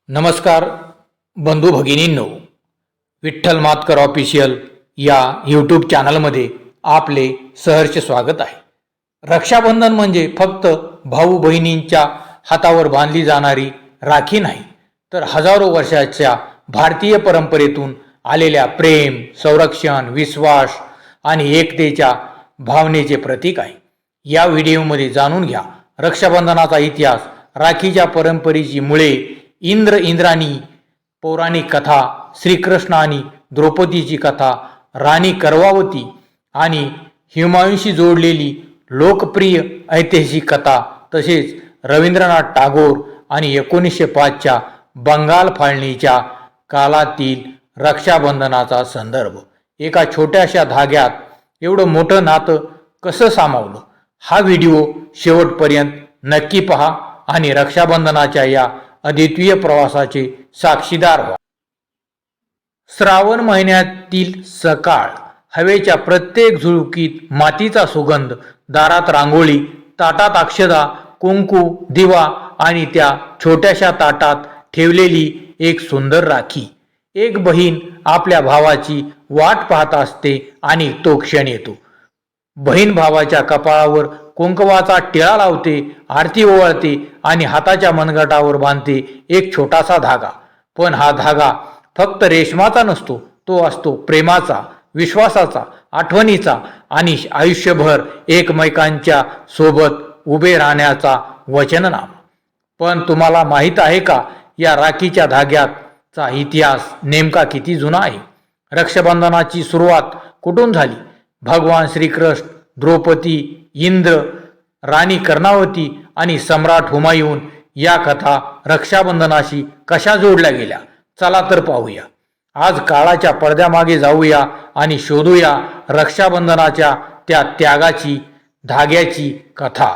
नमस्कार बंधू भगिनींनो, विठ्ठल मातकर ऑफिशियल या यूट्यूब चॅनलमध्ये आपले सहर्ष स्वागत आहे. रक्षाबंधन म्हणजे फक्त भाऊ बहिणींच्या हातावर बांधली जाणारी राखी नाही, तर हजारो वर्षाच्या भारतीय परंपरेतून आलेल्या प्रेम, संरक्षण, विश्वास आणि एकतेच्या भावनेचे प्रतीक आहे. या व्हिडिओमध्ये जाणून घ्या रक्षाबंधनाचा इतिहास, राखीच्या परंपरेची मुळे, इंद्राणी पौराणिक कथा, श्रीकृष्ण आणि द्रौपदीची कथा, राणी कर्वावती आणि हुमायूनशी जोडलेली लोकप्रिय ऐतिहासिक कथा, तसेच रवींद्रनाथ टागोर आणि 1905च्या बंगाल फाळणीच्या काळातील रक्षाबंधनाचा संदर्भ. एका छोट्याशा धाग्यात एवढं मोठं नातं कसं सामावलं? हा व्हिडिओ शेवटपर्यंत नक्की पहा आणि रक्षाबंधनाच्या या अद्वितीय प्रवासाचे साक्षीदार व्हा. श्रावण महिन्यातील सकाळ, हवेच्या प्रत्येक झुळकीत मातीचा सुगंध, दारात रांगोळी, ताटात अक्षदा, कुंकू, दिवा आणि त्या छोट्याशा ताटात ठेवलेली एक सुंदर राखी. एक बहीण आपल्या भावाची वाट पाहत असते आणि तो क्षण येतो. बहीण भावाच्या कपाळावर कुंकवाचा टिळा लावते, आरती ओवाळते आणि हाताच्या मनगटावर बांधते एक छोटासा धागा. पण हा धागा फक्त रेशमाचा नसतो, तो असतो प्रेमाचा, विश्वासाचा, आठवणीचा आणि आयुष्यभर एकमेकांच्या सोबत उभे राहण्याचा वचननामा. पण तुम्हाला माहीत आहे का, या राखीच्या धाग्याचा इतिहास नेमका किती जुना आहे? रक्षाबंधनाची सुरुवात कुठून झाली? भगवान श्रीकृष्ण, द्रौपदी, इंद्र, राणी कर्णावती आणि सम्राट हुमायून या कथा रक्षाबंधनाशी कशा जोडल्या गेल्या? चला तर पाहूया. आज काळाच्या पडद्यामागे जाऊया आणि शोधूया रक्षाबंधनाच्या त्या त्यागाची, धाग्याची कथा.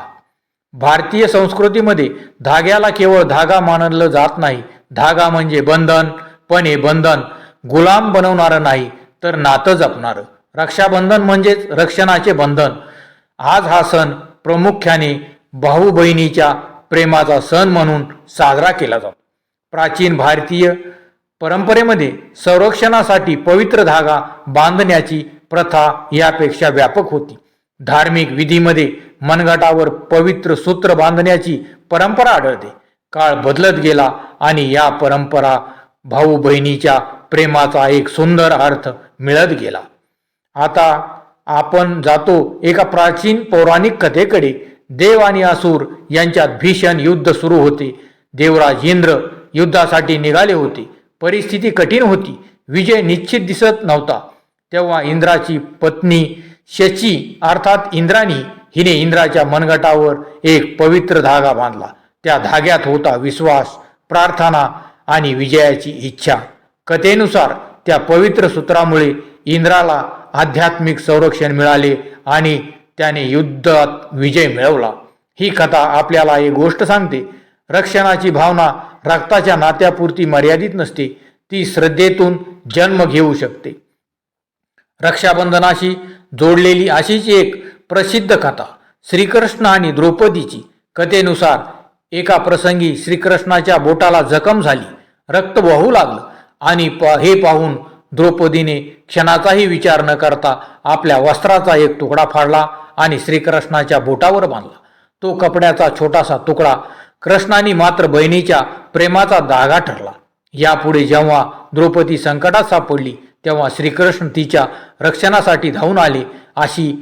भारतीय संस्कृतीमध्ये धाग्याला केवळ धागा मानलं जात नाही. धागा म्हणजे बंधन, पण हे बंधन गुलाम बनवणारं नाही, तर नातं जपणारं. रक्षाबंधन म्हणजेच रक्षणाचे बंधन. आज हा सण प्रामुख्याने भाऊ बहिणीच्या प्रेमाचा सण म्हणून साजरा केला जातो. प्राचीन भारतीय परंपरेमध्ये संरक्षणासाठी पवित्र धागा बांधण्याची प्रथा यापेक्षा व्यापक होती. धार्मिक विधीमध्ये मनगटावर पवित्र सूत्र बांधण्याची परंपरा आढळते. काळ बदलत गेला आणि या परंपरा भाऊ बहिणीच्या प्रेमाचा एक सुंदर अर्थ मिळत गेला. आता आपण जातो एका प्राचीन पौराणिक कथेकडे. देव आणि असुर यांच्यात भीषण युद्ध सुरू होते. देवराज इंद्र युद्धासाठी निघाले होते. परिस्थिती कठीण होती. विजय निश्चित दिसत नव्हता. तेव्हा इंद्राची पत्नी शची अर्थात इंद्राणी हिने इंद्राच्या मनगटावर एक पवित्र धागा बांधला. त्या धाग्यात होता विश्वास, प्रार्थना आणि विजयाची इच्छा. कथेनुसार त्या पवित्र सूत्रामुळे इंद्राला आध्यात्मिक संरक्षण मिळाले आणि त्याने युद्धात विजय मिळवला. ही कथा आपल्याला एक गोष्ट सांगते. रक्षणाची भावना रक्ताच्या नात्यापुरती मर्यादित नसते, ती श्रद्धेतून जन्म घेऊ शकते. रक्षाबंधनाशी जोडलेली अशीच एक प्रसिद्ध कथा श्रीकृष्ण आणि द्रौपदीची. कथेनुसार एका प्रसंगी श्रीकृष्णाच्या बोटाला जखम झाली, रक्त वाहू लागलं आणि हे पाहून द्रौपदीने क्षणाचाही विचार न करता आपल्या वस्त्राचा एक तुकडा फाडला आणि श्रीकृष्णाच्या बोटावर बांधला. तो कपड्याचा छोटासा तुकडा कृष्णाने मात्र बहिणीच्या प्रेमाचा धागा ठरला. यापुढे जेव्हा द्रौपदी संकटात सापडली, तेव्हा श्रीकृष्ण तिच्या रक्षणासाठी धावून आले. अशी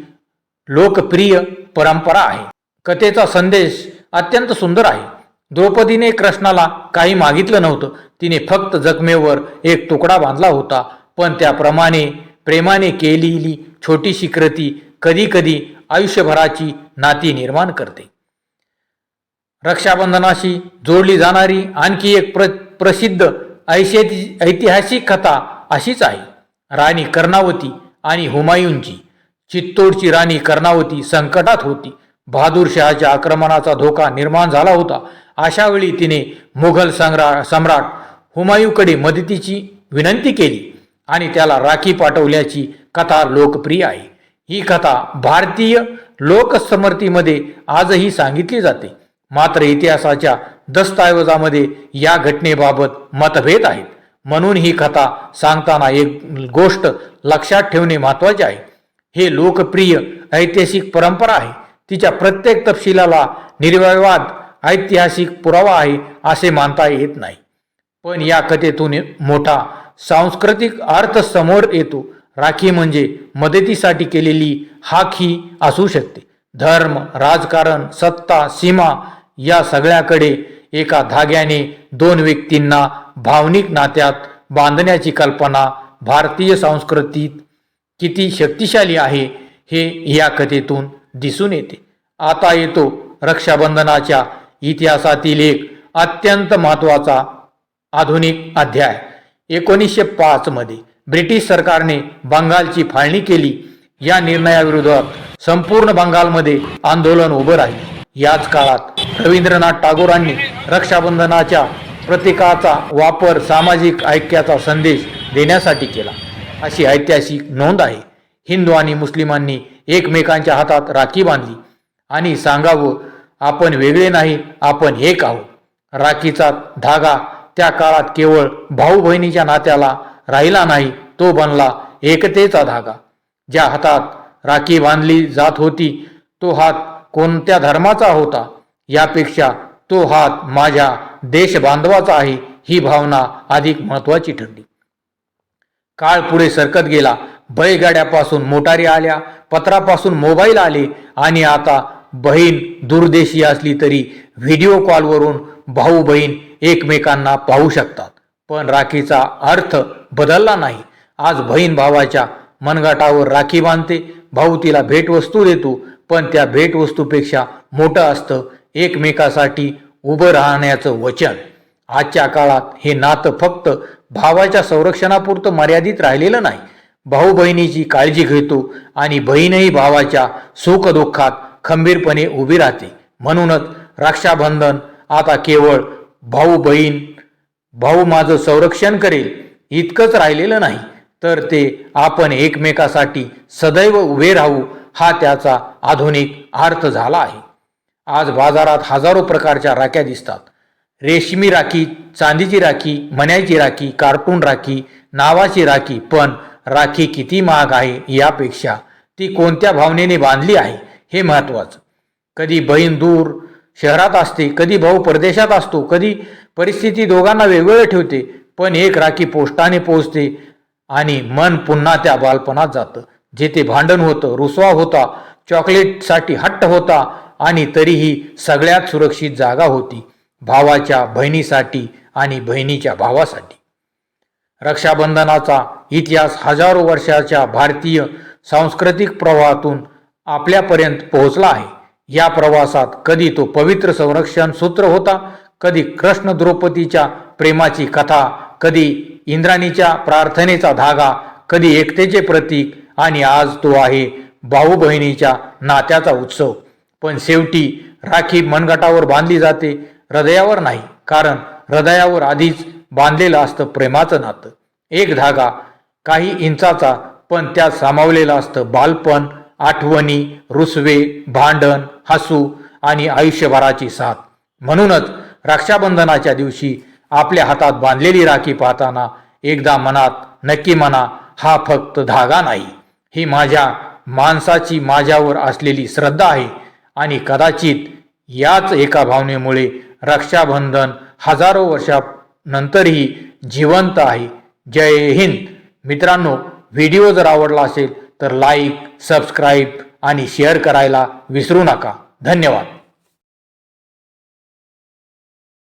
लोकप्रिय परंपरा आहे. कथेचा संदेश अत्यंत सुंदर आहे. द्रौपदीने कृष्णाला काही मागितलं नव्हतं. तिने फक्त जखमेवर एक तुकडा बांधला होता. पण त्याप्रमाणे प्रेमाने केलेली छोटीशी कृती कधी कधी आयुष्यभराची नाती निर्माण करते. रक्षाबंधनाशी जोडली जाणारी आणखी एक प्रसिद्ध ऐतिहासिक कथा अशीच आहे, राणी कर्णावती आणि हुमायूनची. चित्तोडची राणी कर्णावती संकटात होती. बहादूर शहाच्या आक्रमणाचा धोका निर्माण झाला होता. अशा वेळी तिने मुघल सम्राट हुमायूँकडे मदतीची विनंती केली आणि त्याला राखी पाठवल्याची कथा लोकप्रिय आहे. ही कथा भारतीय लोकसमृद्धीमध्ये आजही सांगितली जाते. मात्र इतिहासाच्या दस्तऐवजामध्ये या घटनेबाबत मतभेद आहेत. म्हणून ही कथा सांगताना एक गोष्ट लक्षात ठेवणे महत्त्वाचे आहे. हे लोकप्रिय ऐतिहासिक परंपरा आहे. तिच्या प्रत्येक तपशिलाला निर्विवाद ऐतिहासिक पुरावा आहे असे मानता येत नाही. पण या कथेतून मोठा सांस्कृतिक अर्थ समोर येतो. राखी म्हणजे मदतीसाठी केलेली हाक ही असू शकते. धर्म, राजकारण, सत्ता, सीमा या सगळ्याकडे एका धाग्याने दोन व्यक्तींना भावनिक नात्यात बांधण्याची कल्पना भारतीय संस्कृतीत किती शक्तिशाली आहे हे या कथेतून दिसून येते. आता येतो रक्षाबंधनाच्या इतिहासातील एक अत्यंत महत्त्वाचा आधुनिक अध्याय. 1905 मध्ये ब्रिटिश सरकारने बंगालची फाळणी केली. या निर्णयाविरोधात संपूर्ण बंगालमध्ये आंदोलन उभं राहिले. याच काळात रवींद्रनाथ टागोरांनी रक्षाबंधनाच्या प्रतीकाचा वापर सामाजिक ऐक्याचा संदेश देण्यासाठी केला अशी ऐतिहासिक नोंद आहे. हिंदू आणि मुस्लिमांनी एकमेकांच्या हातात राखी बांधली आणि सांगावं, आपण वेगळे नाही, आपण एक आहोत. राखीचा धागा त्या काळात केवळ भाऊ बहिणीच्या नात्याला राहिला नाही, तो बनला एकतेचा धागा. ज्या हातात राखी बांधली जात होती तो हात कोणत्या धर्माचा होता यापेक्षा तो हात माझ्या देशबांधवाचा आहे ही भावना अधिक महत्त्वाची ठरली. काळ पुढे सरकत गेला. बैलगाड्यापासून मोटारी आल्या, पत्रापासून मोबाईल आले आणि आता बहीण दूरदेशी असली तरी व्हिडिओ कॉलवरून भाऊ बहीण एकमेकांना पाहू शकतात. पण राखीचा अर्थ बदलला नाही. आज बहीण भावाच्या मनगटावर राखी बांधते. भाऊ तिला भेटवस्तू देतो, पण त्या भेटवस्तूपेक्षा मोठं असतं एकमेकासाठी उभं राहण्याचं वचन. आजच्या काळात हे नातं फक्त भावाच्या संरक्षणापुरतं मर्यादित राहिलेलं नाही. भाऊ बहिणीची काळजी घेतो आणि बहीणही भावाच्या सुखदुःखात खंबीरपणे उभी राहते. म्हणूनच रक्षाबंधन आता केवळ भाऊ माझं संरक्षण करेल इतकंच राहिलेलं नाही, तर ते आपण एकमेकासाठी सदैव उभे राहू हा त्याचा आधुनिक अर्थ झाला आहे. आज बाजारात हजारो प्रकारच्या राख्या दिसतात. रेशमी राखी, चांदीची राखी, मण्याची राखी, कार्टून राखी, नावाची राखी. पण राखी किती महाग आहे यापेक्षा ती कोणत्या भावनेने बांधली आहे हे महत्त्वाचं. कधी बहीण दूर शहरात असते, कधी भाऊ परदेशात असतो, कधी परिस्थिती दोघांना वेगवेगळं ठेवते, पण एक राखी पोस्टाने पोहोचते आणि मन पुन्हा त्या बालपणात जातं, जेथे भांडण होतं, रुसवा होता, चॉकलेटसाठी हट्ट होता आणि तरीही सगळ्यात सुरक्षित जागा होती भावाच्या बहिणीसाठी आणि बहिणीच्या भावासाठी. रक्षाबंधनाचा इतिहास हजारो वर्षाच्या भारतीय सांस्कृतिक प्रवाहातून आपल्यापर्यंत पोहोचला आहे. या प्रवासात कधी तो पवित्र संरक्षण सूत्र होता, कधी कृष्ण द्रौपदीच्या प्रेमाची कथा, कधी इंद्राणीच्या प्रार्थनेचा धागा, कधी एकतेचे प्रतीक आणि आज तो आहे भाऊ बहिणीच्या नात्याचा उत्सव. पण शेवटी राखी मनगटावर बांधली जाते, हृदयावर नाही, कारण हृदयावर आधीच बांधलेलं असतं प्रेमाचं नातं. एक धागा काही इंचाचा, पण त्यात सामावलेलं असतं बालपण, आठवणी, रुसवे, भांडण, हसू आणि आयुष्यभराची साथ. म्हणूनच रक्षाबंधनाच्या दिवशी आपल्या हातात बांधलेली राखी पाहताना एकदा मनात नक्की म्हणा, हा फक्त धागा नाही, ही माझ्या माणसाची माझ्यावर असलेली श्रद्धा आहे. आणि कदाचित याच एका भावनेमुळे रक्षाबंधन हजारो वर्षानंतरही जिवंत आहे. जय हिंद. मित्रांनो, व्हिडिओ जर आवडला असेल तर लाईक, सबस्क्राईब आणि शेअर करायला विसरू नका. धन्यवाद.